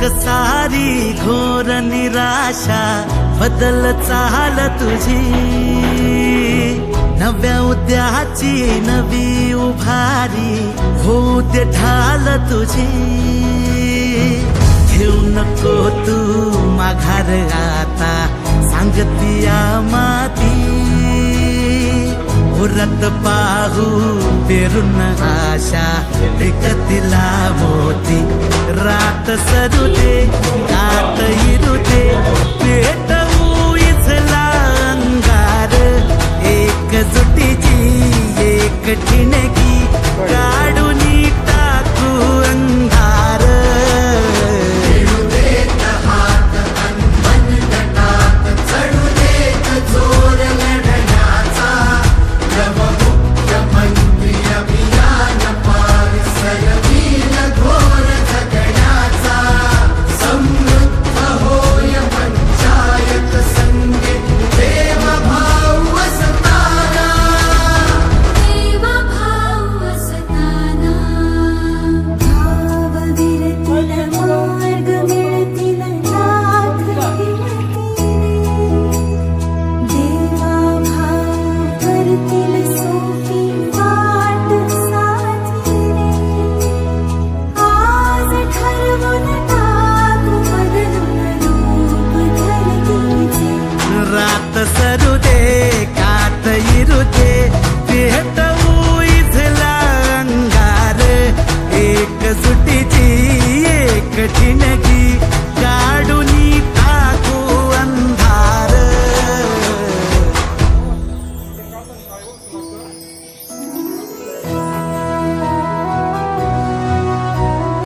सारी घोर निराशा बदल चाल तुझी, नव्या उद्याची नवी उभारी होऊ दे ढाल तुझी। घेऊ नको तू माघार आता सांगतिया माती, उरत पाहू पेरून आशा विकतिला मोती। रात सरू दे रात हिरू दे पेटवू इथला अंगार, एकजुटीची एक ठिणगी काढून टाकू अंधार। रात सरू दे कात इरू दे